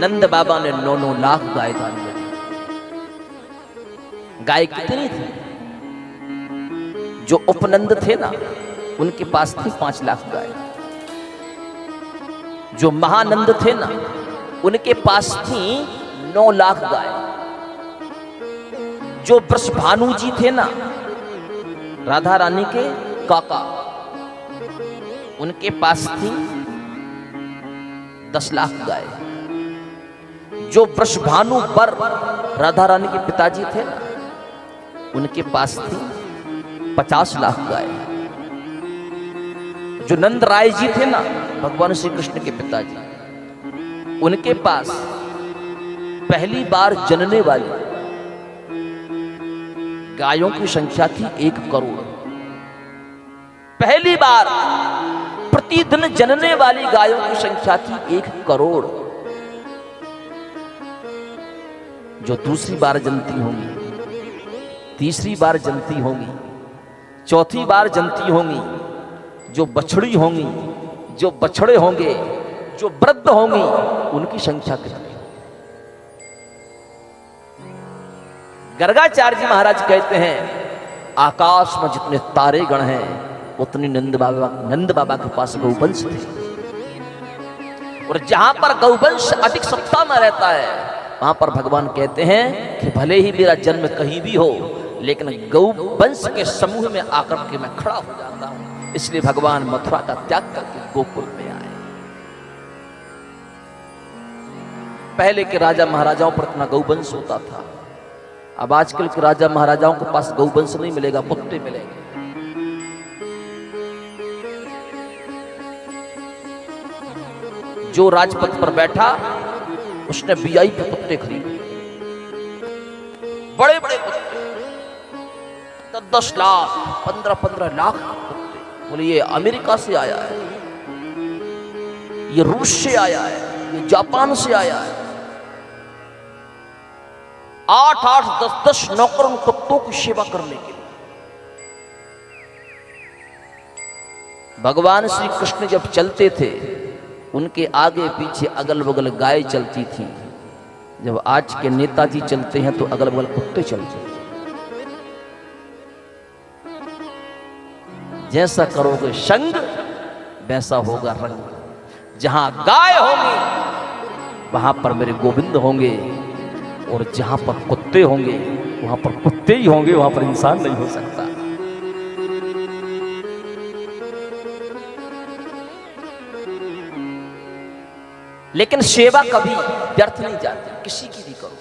नंद बाबा ने 9-9 लाख गाय दान में दी। गाय कितनी थी? जो उपनंद थे ना, उनके पास थी 5 लाख गाय। जो महानंद थे ना, उनके पास थी 9 लाख गाय। जो वृषभानु जी थे ना, राधा रानी के काका, उनके पास थी 10 लाख गाय। जो वृषभानु वर राधा रानी के पिताजी थे ना, उनके पास थी 50 लाख गाय। जो नंद राय जी थे ना, भगवान श्री कृष्ण के पिताजी, उनके पास पहली बार जनने वाली गायों की संख्या थी 1 करोड़। पहली बार प्रतिदिन जनने वाली गायों की संख्या थी 1 करोड़। जो दूसरी बार जनती होंगी, तीसरी बार जनती होंगी, चौथी बार जनती होंगी, जो बछड़ी होंगी, जो बछड़े होंगे, जो वृद्ध होंगी, उनकी संख्या कितनी? गर्गाचार्य जी महाराज कहते हैं, आकाश में जितने तारे गण हैं, उतनी नंद बाबा के पास गौवंश थे। और जहां पर गौवंश अधिक सत्ता में रहता है, वहां पर भगवान कहते हैं कि भले ही मेरा जन्म कहीं भी हो, लेकिन गौवंश के समूह में आकर के मैं खड़ा हो जाता हूं। इसलिए भगवान मथुरा का त्याग करके गोकुल में आए। पहले के राजा महाराजाओं पर इतना गौवंश होता था। अब आजकल के राजा महाराजाओं के पास गौवंश नहीं मिलेगा, कुत्ते मिलेंगे। जो राजपथ पर बैठा, उसने वीआईपी कुत्ते खरीदे, बड़े बड़े कुत्ते, 10 लाख 15 लाख कुत्ते। बोले ये अमेरिका से आया है, ये रूस से आया है, ये जापान से आया है। 8-8, 10-10 नौकर उन कुत्तों की सेवा करने के लिए। भगवान श्री कृष्ण जब चलते थे, उनके आगे पीछे अगल बगल गाय चलती थी। जब आज के नेताजी चलते हैं तो अगल बगल कुत्ते चलते हैं। जैसा करोगे संग, वैसा होगा रंग। जहां गाय होंगी, वहां पर मेरे गोविंद होंगे, और जहां पर कुत्ते होंगे, वहां पर कुत्ते ही होंगे, वहां पर इंसान नहीं हो सकता। लेकिन सेवा कभी व्यर्थ नहीं जाती, किसी की भी करो।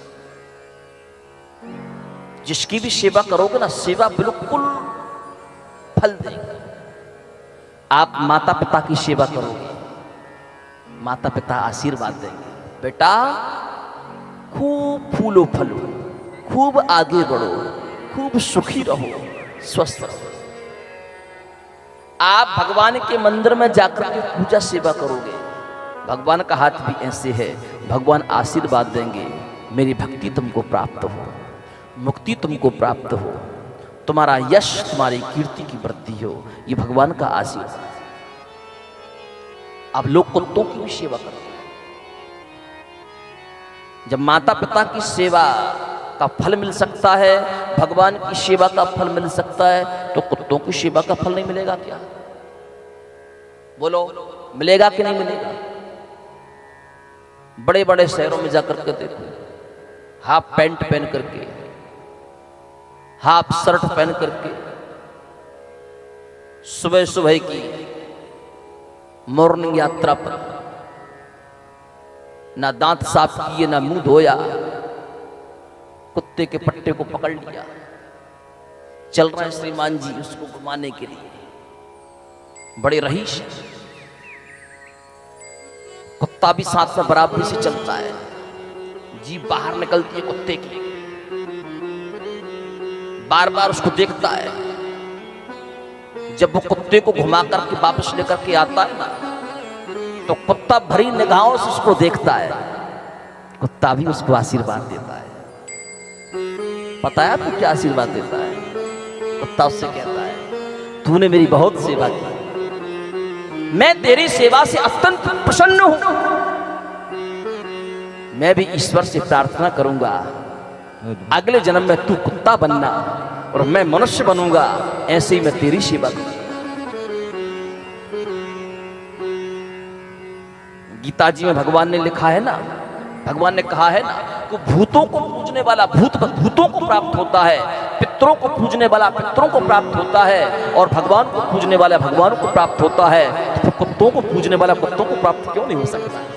जिसकी भी सेवा करोगे ना, सेवा बिल्कुल फल देगी। आप माता पिता की सेवा करोगे, माता पिता आशीर्वाद देंगे, बेटा खूब फूलो फलो, खूब आगे बढ़ो, खूब सुखी रहो, स्वस्थ रहो। आप भगवान के मंदिर में जाकर के पूजा सेवा करोगे, भगवान का हाथ भी ऐसे है, भगवान आशीर्वाद देंगे, मेरी भक्ति तुमको प्राप्त हो, मुक्ति तुमको प्राप्त हो, तुम्हारा यश, तुम्हारी कीर्ति की वृद्धि हो। ये भगवान का आशीर्वाद। अब लोग कुत्तों की भी सेवा करते हैं। जब माता पिता की सेवा का फल मिल सकता है, भगवान की सेवा का फल मिल सकता है, तो कुत्तों की सेवा का फल नहीं मिलेगा क्या? बोलो, मिलेगा कि नहीं मिलेगा? बड़े बड़े शहरों में जाकर के देखो, हाफ पैंट पहन करके, हाफ शर्ट पहन करके, सुबह सुबह की मॉर्निंग यात्रा पर, ना दांत साफ किए, ना मुंह धोया, कुत्ते के पट्टे को पकड़ लिया, चल रहे हैं श्रीमान जी उसको घुमाने के लिए। बड़े रहीश, कुत्ता भी साथ में बराबरी से चलता है, जीभ बाहर निकलती है कुत्ते की, बार बार उसको देखता है। जब वो कुत्ते को घुमा करके वापस लेकर के आता है ना, तो कुत्ता भरी निगाहों से उसको देखता है, कुत्ता भी उसको आशीर्वाद देता है। पता है आपको क्या आशीर्वाद देता है? कुत्ता उससे कहता है, तूने मेरी बहुत सेवा की, मैं तेरी सेवा से अत्यंत प्रसन्न हूं। मैं भी ईश्वर से प्रार्थना करूंगा अगले जन्म में तू कुत्ता बनना और मैं मनुष्य बनूंगा, ऐसे ही मैं तेरी सेवा करूंगा। गीता जी में भगवान ने लिखा है ना, भगवान ने कहा है ना कि भूतों को पूजने वाला भूतों को प्राप्त होता है, पितरों को पूजने वाला पितरों को प्राप्त होता है, और भगवान को पूजने वाला भगवान को प्राप्त होता है। तो कुत्तों को पूजने वाला कुत्तों को प्राप्त क्यों नहीं हो सकता?